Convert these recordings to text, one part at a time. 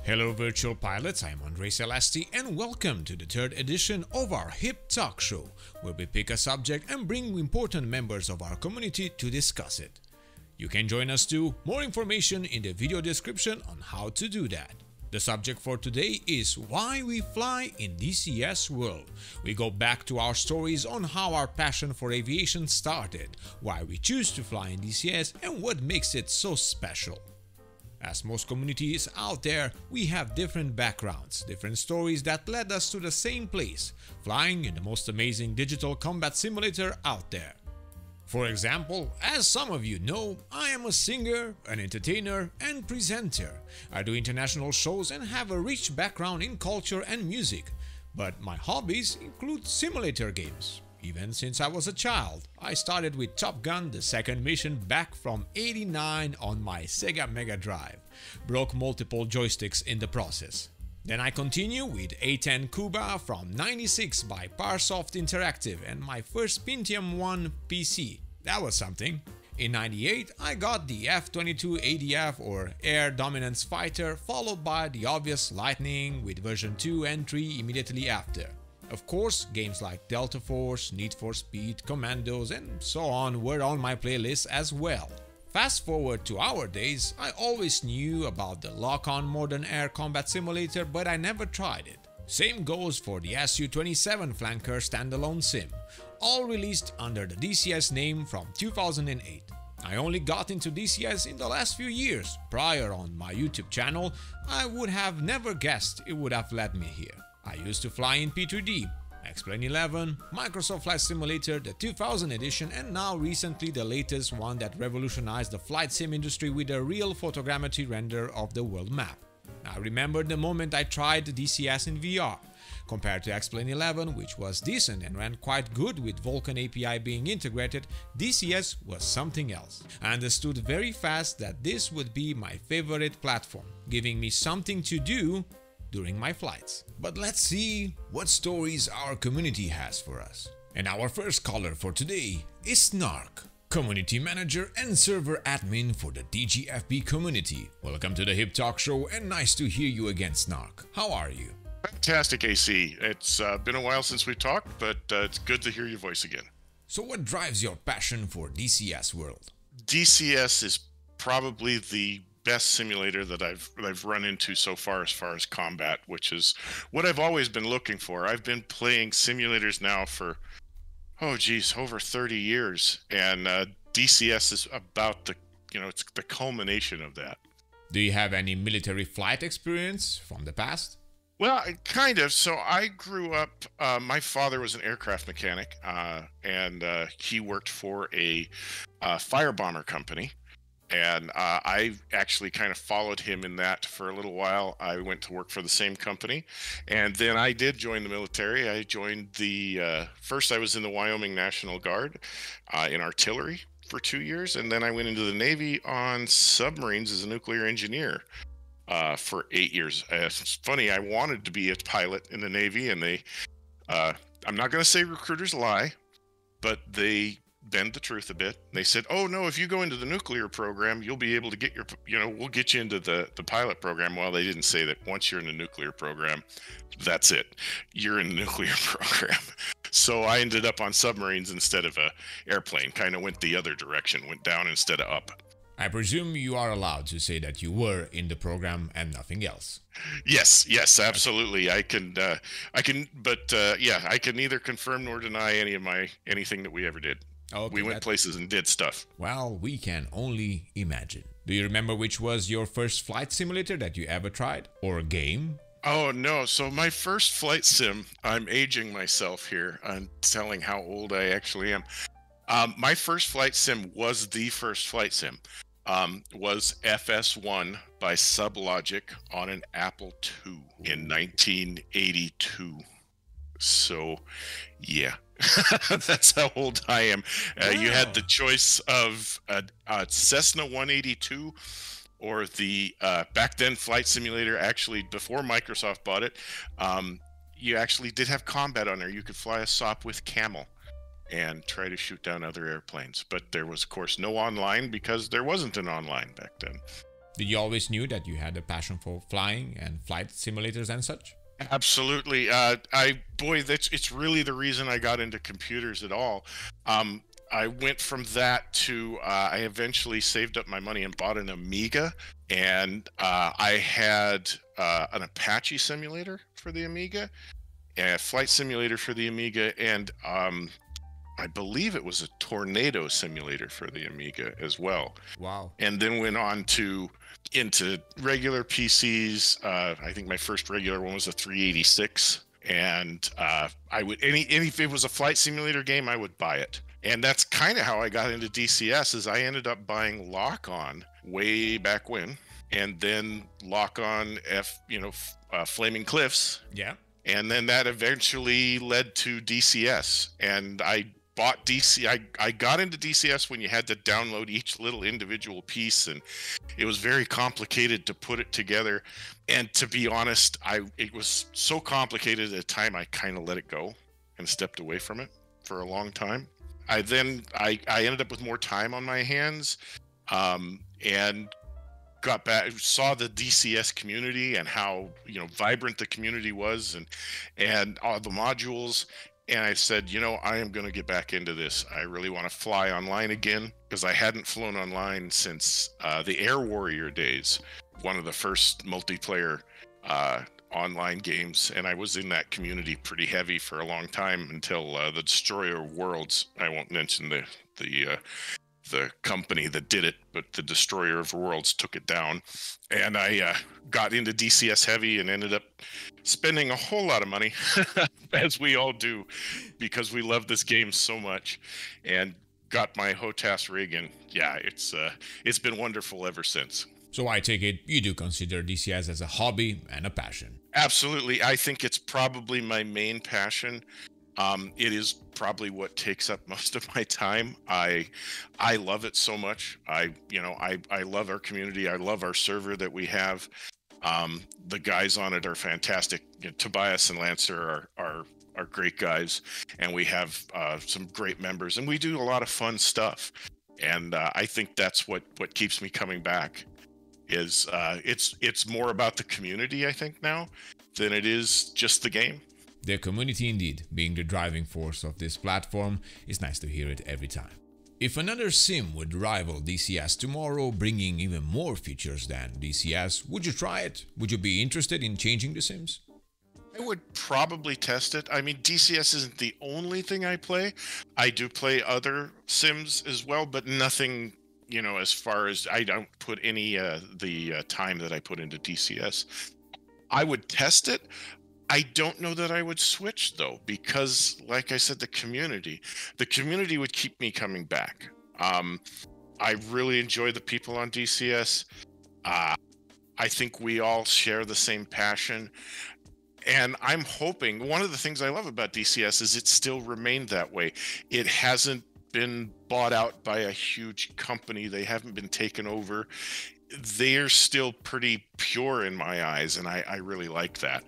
Hello virtual pilots, I'm Andre Celesti and welcome to the third edition of our HIP Talk Show, where we pick a subject and bring important members of our community to discuss it. You can join us too, more information in the video description on how to do that. The subject for today is why we fly in DCS world. We go back to our stories on how our passion for aviation started, why we choose to fly in DCS and what makes it so special. As most communities out there, we have different backgrounds, different stories that led us to the same place, flying in the most amazing digital combat simulator out there. For example, as some of you know, I am a singer, an entertainer, and presenter. I do international shows and have a rich background in culture and music, but my hobbies include simulator games. Even since I was a child, I started with Top Gun: The Second Mission back from '89 on my Sega Mega Drive. Broke multiple joysticks in the process. Then I continue with A-10 Cuba from '96 by Parsoft Interactive and my first Pentium 1 PC. That was something. In '98, I got the F-22 ADF or Air Dominance Fighter, followed by the obvious Lightning with version 2 and 3 immediately after. Of course, games like Delta Force, Need for Speed, Commandos, and so on were on my playlist as well. Fast forward to our days, I always knew about the Lock-On Modern Air Combat Simulator, but I never tried it. Same goes for the Su-27 Flanker standalone sim, all released under the DCS name from 2008. I only got into DCS in the last few years. Prior on my YouTube channel, I would have never guessed it would have led me here. I used to fly in P3D, X-Plane 11, Microsoft Flight Simulator, the 2000 edition, and now recently the latest one that revolutionized the flight sim industry with a real photogrammetry render of the world map. I remember the moment I tried DCS in VR. Compared to X-Plane 11, which was decent and ran quite good with Vulkan API being integrated, DCS was something else. I understood very fast that this would be my favorite platform, giving me something to do during my flights. But let's see what stories our community has for us. And our first caller for today is Snark, Community Manager and Server Admin for the DGFB community. Welcome to the HIP Talk Show and nice to hear you again, Snark. How are you? Fantastic, AC. It's been a while since we talked, but it's good to hear your voice again. So what drives your passion for DCS world? DCS is probably the best simulator that I've run into so far as combat, which is what I've always been looking for. I've been playing simulators now for over 30 years, and DCS is about it's the culmination of that. Do you have any military flight experience from the past? Well, kind of. So I grew up, my father was an aircraft mechanic, and he worked for a fire bomber company. And I actually kind of followed him in that for a little while. I went to work for the same company. And then I did join the military. I joined first I was in the Wyoming National Guard in artillery for 2 years. And then I went into the Navy on submarines as a nuclear engineer for 8 years. It's funny, I wanted to be a pilot in the Navy, and I'm not going to say recruiters lie, but they bend the truth a bit. They said, oh no, if you go into the nuclear program, you'll be able to get we'll get you into the pilot program. Well, they didn't say that once you're in the nuclear program, that's it. You're in the nuclear program. So I ended up on submarines instead of a airplane, kind of went the other direction, went down instead of up. I presume you are allowed to say that you were in the program and nothing else. Yes, absolutely. I can neither confirm nor deny anything that we ever did. Okay, we went places and did stuff. Well, we can only imagine. Do you remember which was your first flight simulator that you ever tried? Or a game? Oh, no. So my first flight sim, I'm aging myself here. I'm telling how old I actually am. My first flight sim was the first flight sim. Was FS1 by Sublogic on an Apple II in 1982. So, yeah. That's how old I am. Wow. You had the choice of a Cessna 182 or the back then flight simulator. Actually, before Microsoft bought it, you actually did have combat on there. You could fly a SOP with Camel and try to shoot down other airplanes. But there was, of course, no online because there wasn't an online back then. Did you always knew that you had a passion for flying and flight simulators and such? Absolutely. That's it's really the reason I got into computers at all. I went from that to I eventually saved up my money and bought an Amiga, and I had an Apache simulator for the Amiga, a flight simulator for the Amiga, and I believe it was a tornado simulator for the Amiga as well. Wow. And then went on to into regular PCs. I think my first regular one was a 386, and I would any if it was a flight simulator game, I would buy it. And that's kind of how I got into DCS. Is I ended up buying Lock On way back when, and then Lock On Flaming Cliffs, Yeah. and then that eventually led to DCS. And I bought I got into DCS when you had to download each little individual piece, and it was very complicated to put it together. And to be honest, it was so complicated at the time, I kind of let it go and stepped away from it for a long time. I ended up with more time on my hands, and got back, saw the DCS community and how vibrant the community was, and all the modules. And I said, I am going to get back into this. I really want to fly online again, because I hadn't flown online since the Air Warrior days, one of the first multiplayer online games. And I was in that community pretty heavy for a long time until the Destroyer of Worlds. I won't mention the company that did it, but the Destroyer of Worlds took it down. And I got into DCS heavy and ended up spending a whole lot of money, as we all do, because we love this game so much, and got my HOTAS rig, and yeah, it's been wonderful ever since. So I take it you do consider DCS as a hobby and a passion. Absolutely. I think it's probably my main passion. It is probably what takes up most of my time. I love it so much. I love our community. I love our server that we have. The guys on it are fantastic. Tobias and Lancer are great guys, and we have some great members, and we do a lot of fun stuff. And I think that's what keeps me coming back. Is it's more about the community, I think, now, than it is just the game. The community indeed being the driving force of this platform is nice to hear it every time. If another sim would rival DCS tomorrow, bringing even more features than DCS, would you try it? Would you be interested in changing the sims? I would probably test it. I mean, DCS isn't the only thing I play. I do play other sims as well, but nothing, as far as I don't put any the time that I put into DCS. I would test it. I don't know that I would switch, though, because, like I said, the community would keep me coming back. I really enjoy the people on DCS. I think we all share the same passion. And I'm hoping, one of the things I love about DCS is it still remained that way. It hasn't been bought out by a huge company. They haven't been taken over. They're still pretty pure in my eyes, and I really like that.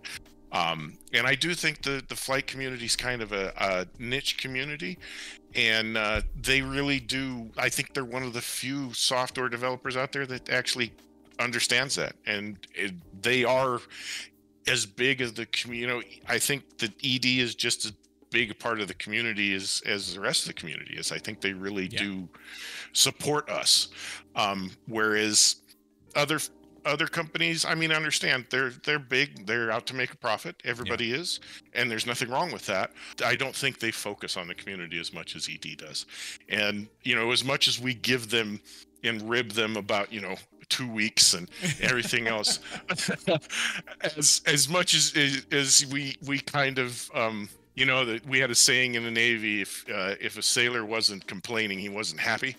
And I do think the flight community is kind of a niche community, and they really do. I think they're one of the few software developers out there that actually understands that, and they are as big as the community. I think that ED is just as big a part of the community as the rest of the community is. I think they really do support us, whereas other companies, I mean, I understand they're big, they're out to make a profit. Everybody is, and there's nothing wrong with that. I don't think they focus on the community as much as ED does. And as much as we give them and rib them about 2 weeks and everything else, as much as we kind of that we had a saying in the Navy, if a sailor wasn't complaining, he wasn't happy.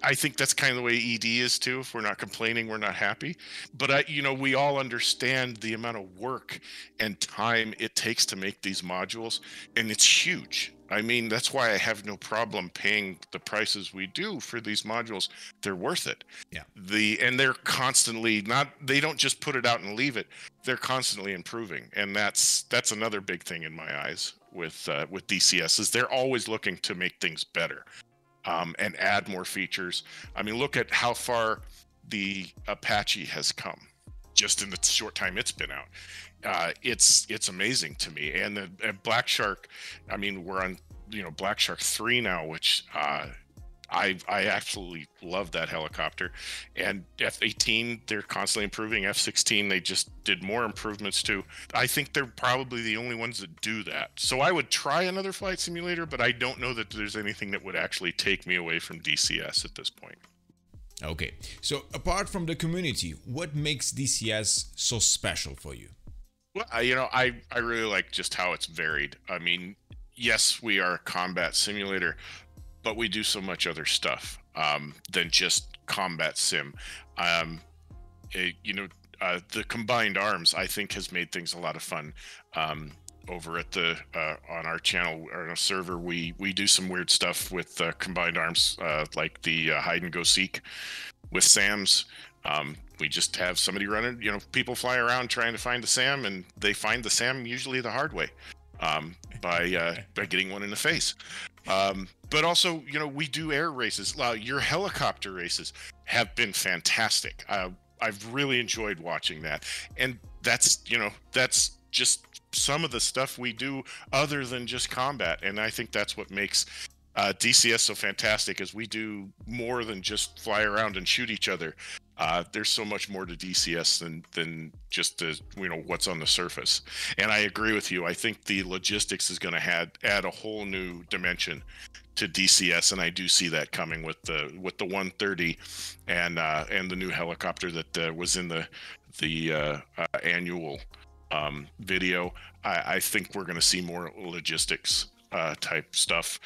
I think that's kind of the way ED is too. If we're not complaining, we're not happy. But we all understand the amount of work and time it takes to make these modules, and it's huge. I mean, that's why I have no problem paying the prices we do for these modules. They're worth it. Yeah. And they're constantly they don't just put it out and leave it. They're constantly improving. And that's another big thing in my eyes with DCS, is they're always looking to make things better. And add more features. I mean, look at how far the Apache has come just in the short time it's been out. It's amazing to me. And the Black Shark, I mean, we're on Black Shark 3 now, which I absolutely love that helicopter. And F-18, they're constantly improving. F-16, they just did more improvements too. I think they're probably the only ones that do that. So I would try another flight simulator, but I don't know that there's anything that would actually take me away from DCS at this point. Okay, so apart from the community, what makes DCS so special for you? Well, I really like just how it's varied. I mean, yes, we are a combat simulator, but we do so much other stuff than just combat sim. The combined arms, I think, has made things a lot of fun. Over at the on our channel or on a server, we do some weird stuff with combined arms, like the hide and go seek with SAMs. We just have somebody running, people fly around trying to find the SAM, and they find the SAM usually the hard way, by getting one in the face. But also, we do air races. Your helicopter races have been fantastic. I've really enjoyed watching that, and that's just some of the stuff we do other than just combat. And I think that's what makes DCS so fantastic, is we do more than just fly around and shoot each other. There's so much more to DCS than just what's on the surface. And I agree with you. I think the logistics is going to add a whole new dimension to DCS, and I do see that coming with the 130 and the new helicopter that was in the annual video. I think we're going to see more logistics type stuff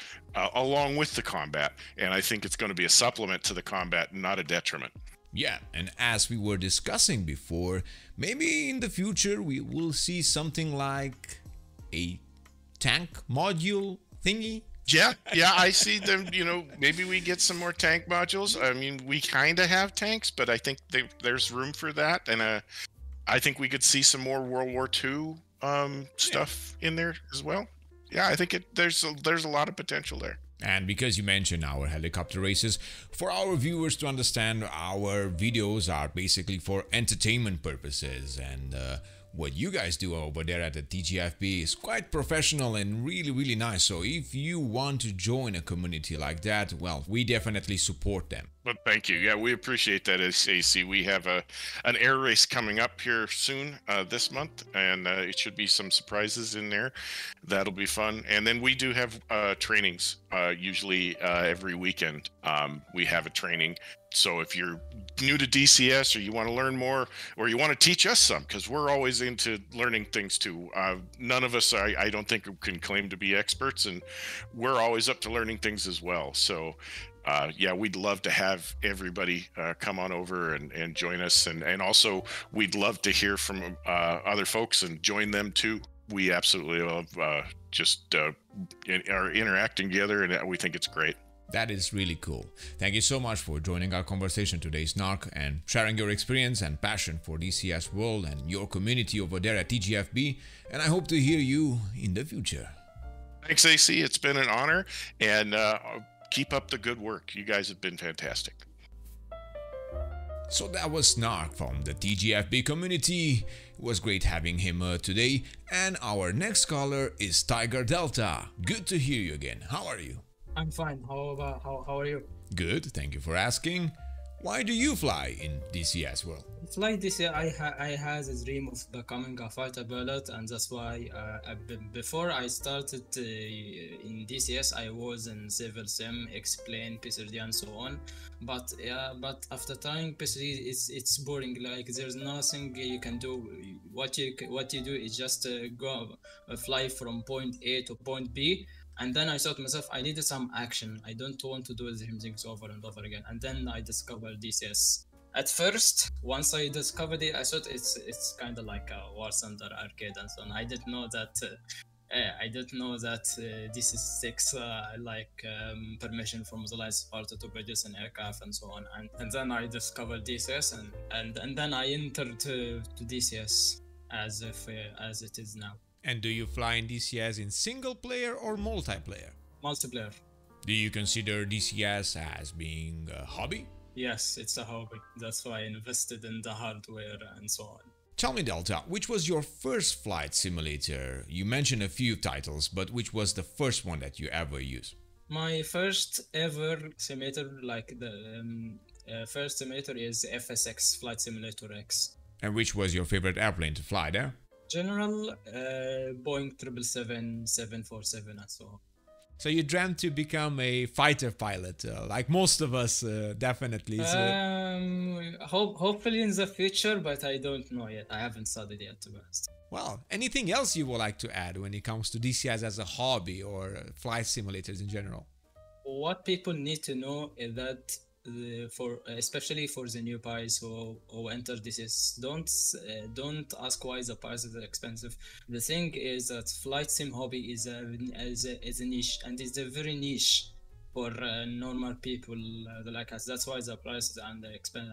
along with the combat, and I think it's going to be a supplement to the combat, not a detriment. Yeah, and as we were discussing before, maybe in the future we will see something like a tank module thingy. Yeah, I see them. Maybe we get some more tank modules. I mean, we kind of have tanks, but I think there's room for that, and I think we could see some more World War II stuff in there as well. Yeah, I think there's a lot of potential there. And because you mentioned our helicopter races, for our viewers to understand, our videos are basically for entertainment purposes, and what you guys do over there at the TGFB is quite professional and really nice. So if you want to join a community like that, well, we definitely support them. Well, thank you. Yeah, we appreciate that, AC. We have an air race coming up here soon this month, and it should be some surprises in there. That'll be fun. And then we do have trainings usually every weekend. We have a training. So if you're new to DCS, or you want to learn more, or you want to teach us some, because we're always into learning things too. None of us, I don't think, can claim to be experts, and we're always up to learning things as well. So yeah, we'd love to have everybody come on over and join us, and also we'd love to hear from other folks and join them too. We absolutely love are interacting together, and we think it's great. That is really cool. Thank you so much for joining our conversation today, Snark, and sharing your experience and passion for DCS World and your community over there at TGFB, and I hope to hear you in the future. Thanks, AC. It's been an honor, and keep up the good work. You guys have been fantastic. So that was Snark from the TGFB community. It was great having him today. And our next caller is Tiger Delta. Good to hear you again. How are you? I'm fine. How are you? Good, thank you for asking. Why do you fly in DCS World? Fly this year, I had a dream of becoming a fighter pilot, and that's why before I started in DCS, I was in civil sim, explain PCD and so on. But after trying PCD, it's boring. Like there's nothing you can do. What you do is just go fly from point A to point B. And then I thought to myself, I needed some action. I don't want to do the same things over and over again. And then I discovered DCS. At first, once I discovered it, I thought it's kind of like a War Thunder arcade and so on. I didn't know that. DCS takes permission from the license party to produce an aircraft and so on. And then I discovered DCS, and then I entered to DCS as it is now. And do you fly in DCS in single player or multiplayer? Multiplayer. Do you consider DCS as being a hobby? Yes, it's a hobby. That's why I invested in the hardware and so on. Tell me, Delta, which was your first flight simulator? You mentioned a few titles, but which was the first one that you ever used? My first ever simulator, like the first simulator, is FSX Flight Simulator X. And which was your favorite airplane to fly there? General Boeing 777, 747, and so on. So you dreamt to become a fighter pilot, like most of us, definitely. Hopefully in the future, but I don't know yet. I haven't studied yet, to be honest. Well, anything else you would like to add when it comes to DCS as a hobby or flight simulators in general? What people need to know is that for especially for the new pies who enter this, don't ask why the pies are expensive. The thing is that flight sim hobby is a niche, and it's a very niche for normal people like us. That's why the prices and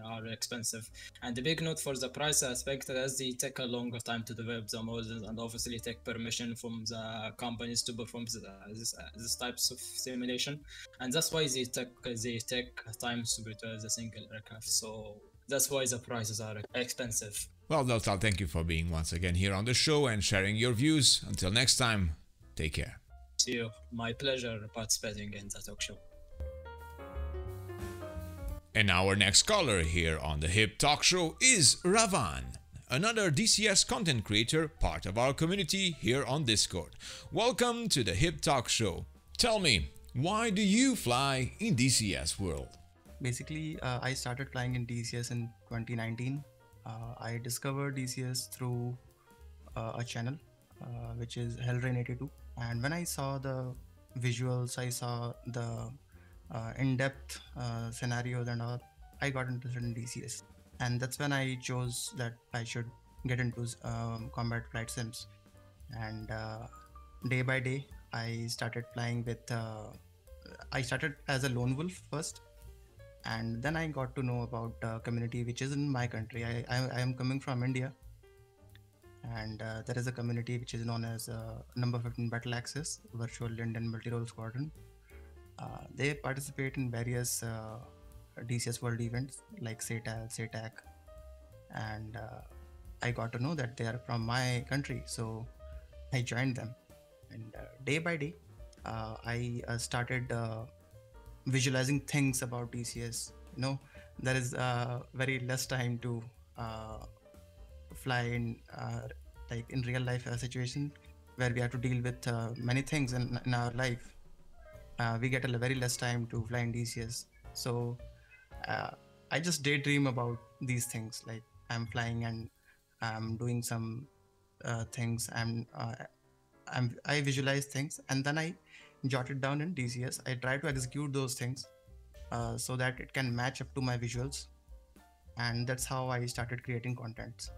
are expensive. And the big note for the price aspect is they take a longer time to develop the models, and obviously take permission from the companies to perform this types of simulation. And that's why they take time to build the single aircraft. So that's why the prices are expensive. Well, Delta, thank you for being once again here on the show and sharing your views. Until next time, take care. See you. My pleasure participating in the talk show. And our next caller here on the HIP Talk Show is Ravan, another DCS content creator, part of our community here on Discord. Welcome to the HIP Talk Show. Tell me, why do you fly in DCS world? Basically, I started flying in DCS in 2019. I discovered DCS through a channel which is Hellrain82. And when I saw the visuals, I saw the in-depth scenarios and all, I got interested in DCS. And that's when I chose that I should get into combat flight sims. And day by day, I started flying with, I started as a lone wolf first. And then I got to know about the community which is in my country. I am coming from India. And there is a community which is known as Number 15 Battle Axis, Virtual Indian Multi-Role Squadron. They participate in various DCS World events like SATAL, SATAC, and I got to know that they are from my country, so I joined them. And day by day, I started visualizing things about DCS. You know, there is very less time to fly in like in real life situation where we have to deal with many things in our life. We get a very less time to fly in DCS, so I just daydream about these things, like I'm flying and I'm doing some things, I visualize things and then I jot it down in DCS. I try to execute those things so that it can match up to my visuals, and that's how I started creating content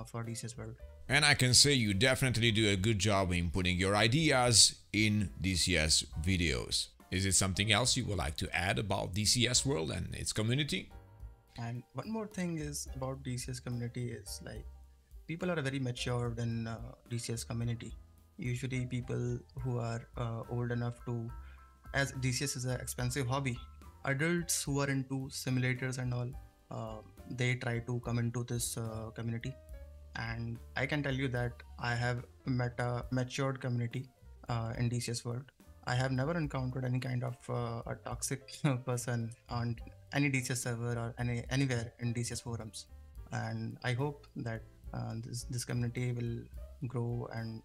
for DCS World. And I can say you definitely do a good job in putting your ideas in DCS videos. Is it something else you would like to add about DCS World and its community? And one more thing is about DCS community is like people are very matured in DCS community. Usually people who are old enough to, as DCS is an expensive hobby, adults who are into simulators and all, they try to come into this community. And I can tell you that I have met a matured community in DCS World. I have never encountered any kind of a toxic person on any DCS server or anywhere in DCS forums. And I hope that this community will grow, and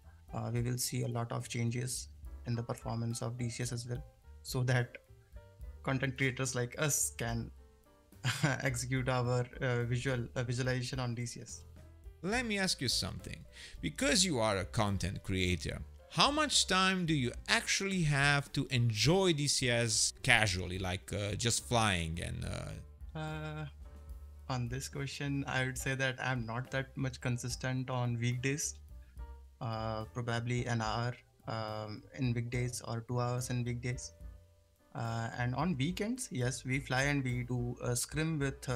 we will see a lot of changes in the performance of DCS as well, so that content creators like us can execute our visualization on DCS. Let me ask you something. Because you are a content creator, how much time do you actually have to enjoy DCS casually, like just flying and... On this question, I would say that I'm not that much consistent on weekdays. Probably an hour in weekdays or 2 hours in weekdays. And on weekends, yes, we fly and we do a scrim with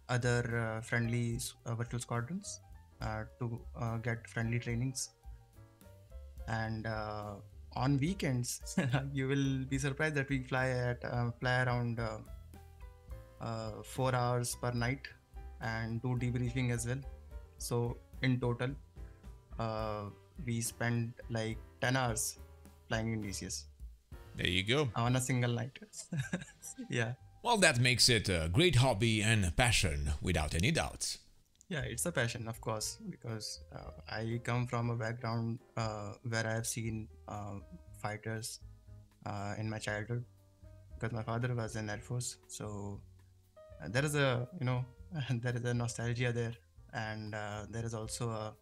other friendly virtual squadrons to get friendly trainings. And on weekends, you will be surprised that we fly around 4 hours per night and do debriefing as well. So in total, we spend like 10 hours flying in DCS There you go. on a single night. Yeah. Well, that makes it a great hobby and passion without any doubts. Yeah, it's a passion, of course, because I come from a background where I have seen fighters in my childhood, because my father was in Air Force. So there is a, there is a nostalgia there, and there is also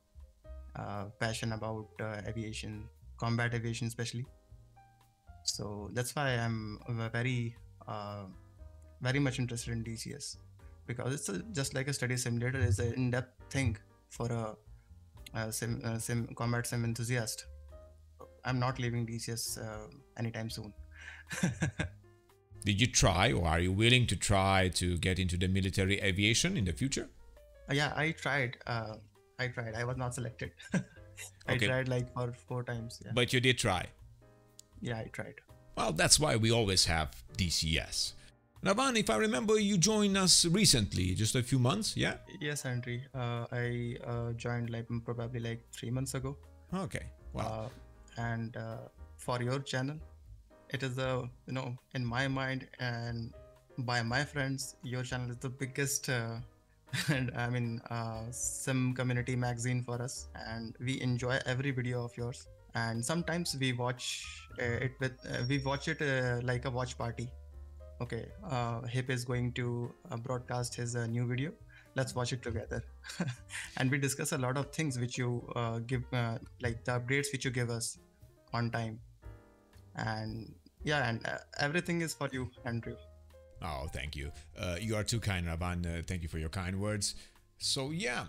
a passion about aviation, combat aviation especially. So that's why I'm very much interested in DCS, because it's just like a study simulator. It's an in-depth thing for a combat sim enthusiast. I'm not leaving DCS anytime soon. Did you try, or are you willing to try to get into the military aviation in the future? Yeah, I tried. I was not selected. I Okay. tried like for 4 times. Yeah. But you did try. Yeah, I tried. Well, that's why we always have DCS. Ravan, if I remember, you joined us recently, just a few months, yeah? Yes, Andrew. I joined like probably like 3 months ago. Okay. Wow. And for your channel, it is in my mind and by my friends, your channel is the biggest and I mean sim community magazine for us, and we enjoy every video of yours. And sometimes we watch it like a watch party. Okay, Hip is going to broadcast his new video. Let's watch it together. And we discuss a lot of things which you give, like the updates which you give us on time. And yeah, and everything is for you, Andrew. Oh, thank you. You are too kind, Ravan. Thank you for your kind words. So, yeah.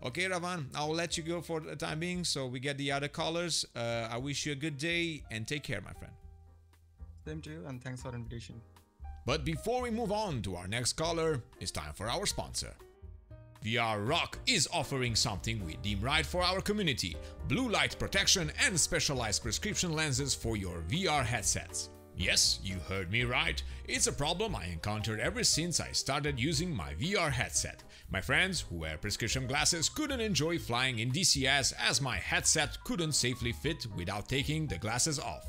Okay, Ravan, I'll let you go for the time being so we get the other callers. I wish you a good day and take care, my friend. Same to you, and thanks for the invitation. But before we move on to our next caller, it's time for our sponsor. VR Rock is offering something we deem right for our community: blue light protection and specialized prescription lenses for your VR headsets. Yes, you heard me right. It's a problem I encountered ever since I started using my VR headset. My friends who wear prescription glasses couldn't enjoy flying in DCS as my headset couldn't safely fit without taking the glasses off.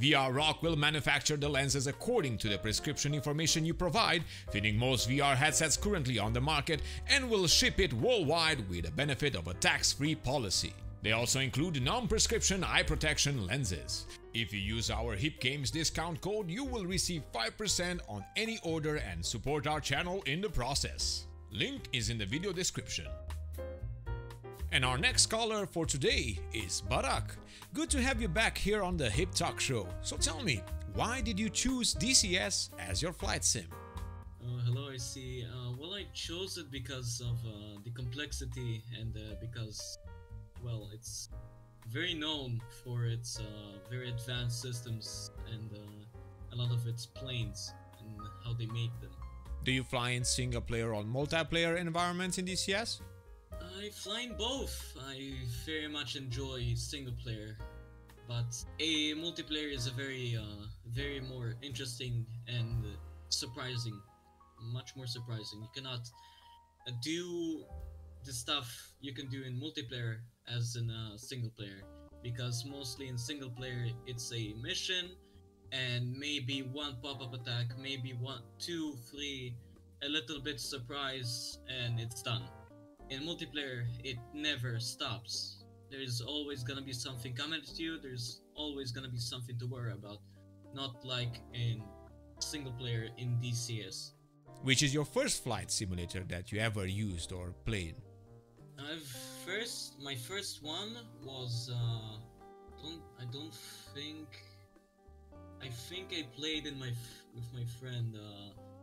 VR Rock will manufacture the lenses according to the prescription information you provide, fitting most VR headsets currently on the market, and will ship it worldwide with the benefit of a tax-free policy. They also include non-prescription eye protection lenses. If you use our Hip Games discount code, you will receive 5% on any order and support our channel in the process. Link is in the video description. And our next caller for today is Barak. Good to have you back here on the Hip Talk Show. So tell me, why did you choose DCS as your flight sim? Hello, I see. Well, I chose it because of the complexity and because, well, it's very known for its very advanced systems and a lot of its planes and how they make them. Do you fly in single player or multiplayer environments in DCS? I fly in both. I very much enjoy single player, but a multiplayer is a very more interesting and surprising, much more surprising. You cannot do the stuff you can do in multiplayer as in a single player, because mostly in single player it's a mission and maybe one pop-up attack, maybe 1, 2, 3, a little bit surprise, and it's done. In multiplayer, it never stops. There's always gonna be something coming at you, there's always gonna be something to worry about. Not like in single player in DCS. Which is your first flight simulator that you ever used or played? My first one was I think I played with my friend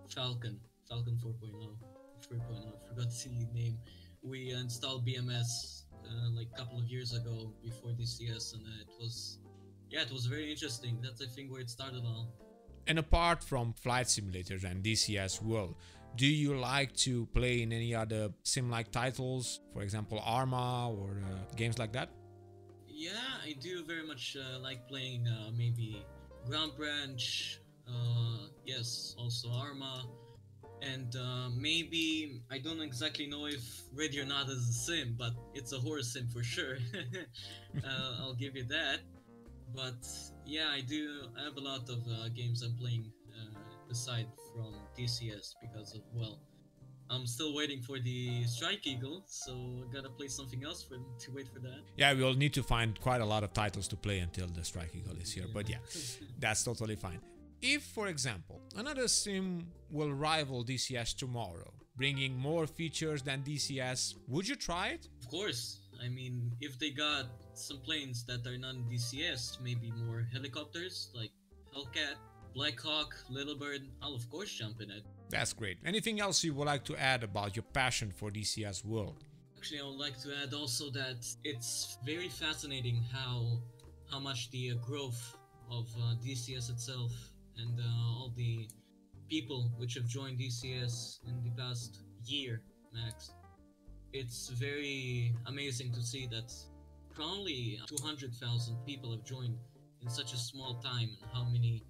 Falcon 4.0. I forgot the name. We installed BMS like a couple of years ago before DCS, and it was very interesting. That's I think where it started all. And apart from flight simulators and DCS world, do you like to play in any other sim-like titles, for example Arma or games like that? Yeah, I do very much like playing maybe Ground Branch, yes, also Arma, And maybe I don't exactly know if Ready or Not is a sim, but it's a horror sim for sure. I'll give you that. But yeah, I have a lot of games I'm playing aside from DCS because of, well, I'm still waiting for the Strike Eagle, so I gotta play something else to wait for that. Yeah, we'll need to find quite a lot of titles to play until the Strike Eagle is here, but yeah, that's totally fine. If, for example, another sim will rival DCS tomorrow, bringing more features than DCS, would you try it? Of course. I mean, if they got some planes that are non DCS, maybe more helicopters like Hellcat, Blackhawk, Little Bird, I'll of course jump in it. That's great. Anything else you would like to add about your passion for DCS world? Actually, I would like to add also that it's very fascinating how much the growth of DCS itself and all the people which have joined DCS in the past year max. It's very amazing to see that probably 200,000 people have joined in such a small time, and how many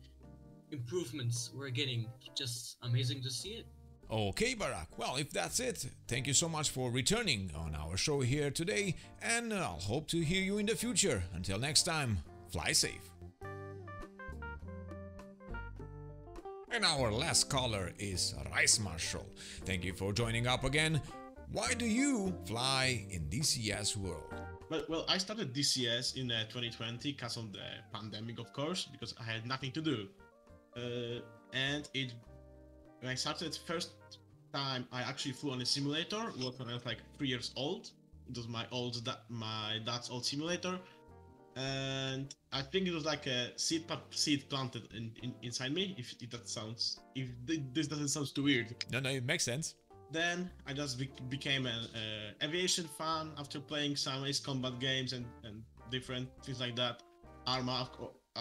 improvements we're getting. Just amazing to see it. Okay, Barack. Well, if that's it, thank you so much for returning on our show here today, and I'll hope to hear you in the future. Until next time, fly safe. And our last caller is Rice Marshall. Thank you for joining up again. Why do you fly in DCS world? Well, I started DCS in 2020 because of the pandemic, of course, because I had nothing to do. And when I started first time I actually flew on a simulator was when I was like 3 years old. It was my dad's old simulator, and I think it was like a seed planted inside me. If this doesn't sound too weird. No, it makes sense. Then I just became an aviation fan after playing some Ace Combat games and different things like that. Arma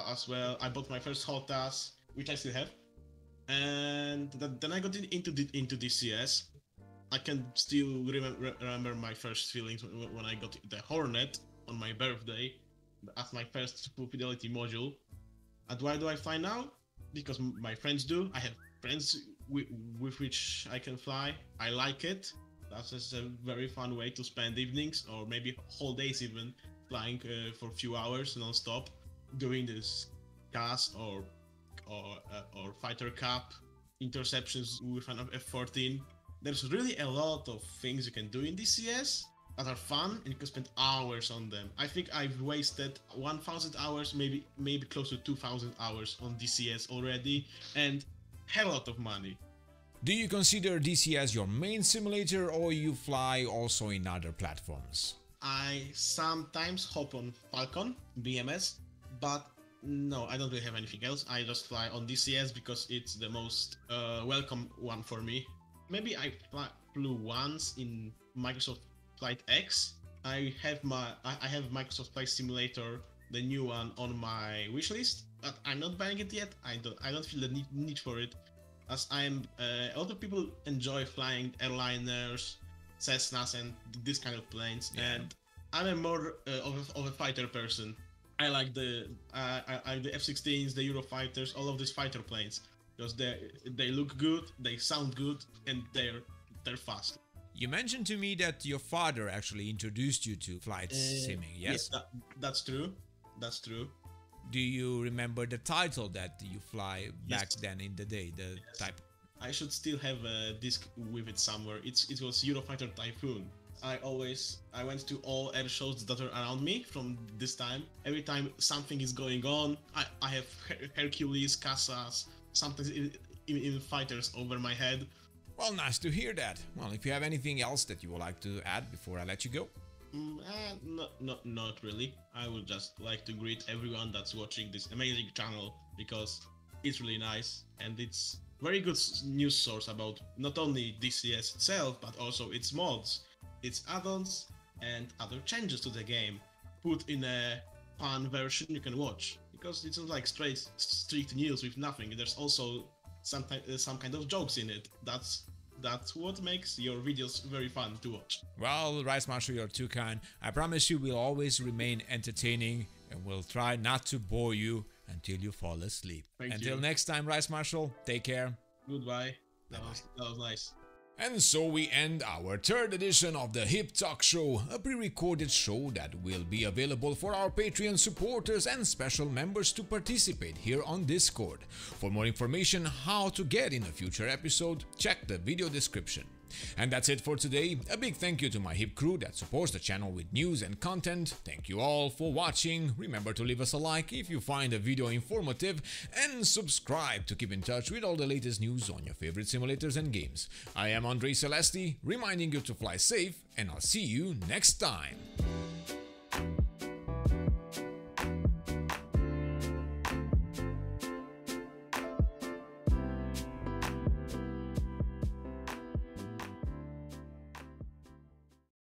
as well. I bought my first HOTAS, which I still have. And then I got into DCS. I can still remember my first feelings when I got the Hornet on my birthday as my first full fidelity module. And why do I fly now? Because my friends do. I have friends with which I can fly. I like it. That's just a very fun way to spend evenings or maybe whole days even flying for a few hours non-stop, doing this CAS or fighter cap interceptions with an F-14. There's really a lot of things you can do in DCS that are fun, and you can spend hours on them. I think I've wasted 1,000 hours, maybe close to 2,000 hours on DCS already, and had a lot of money. Do you consider DCS your main simulator, or you fly also in other platforms? I sometimes hop on Falcon, BMS, but no, I don't really have anything else. I just fly on DCS because it's the most welcome one for me. Maybe I flew once in Microsoft Flight X. I have Microsoft Flight Simulator, the new one, on my wishlist, but I'm not buying it yet. I don't feel the need for it, as a lot of people enjoy flying airliners, Cessnas, and this kind of planes, and I'm a more of a fighter person. I like the F-16s, the Eurofighters, all of these fighter planes, because they look good, they sound good, and they're fast. You mentioned to me that your father actually introduced you to flight simming, yes? Yes, that's true. That's true. Do you remember the title that you fly back then in the day, the type? I should still have a disc with it somewhere. It was Eurofighter Typhoon. I went to all air shows that are around me from this time. Every time something is going on, I have Hercules, Casas, sometimes even fighters over my head. Well, nice to hear that. Well, if you have anything else that you would like to add before I let you go? Not really. I would just like to greet everyone that's watching this amazing channel, because it's really nice and it's very good news source about not only DCS itself, but also its mods, its add-ons, and other changes to the game put in a fun version you can watch, because it's not like strict news with nothing. There's also some kind of jokes in it. That's what makes your videos very fun to watch. Well, Rice Marshall, you're too kind. I promise you we'll always remain entertaining, and we'll try not to bore you until you fall asleep. Thank Until you. next time, Rice Marshall, take care. Goodbye. That was nice. And so we end our third edition of the Hip Talk Show, a pre-recorded show that will be available for our Patreon supporters and special members to participate here on Discord. For more information how to get in a future episode, check the video description. And that's it for today. A big thank you to my Hip crew that supports the channel with news and content. Thank you all for watching. Remember to leave us a like if you find the video informative and subscribe to keep in touch with all the latest news on your favorite simulators and games. I am Andre Celesti, reminding you to fly safe, and I'll see you next time.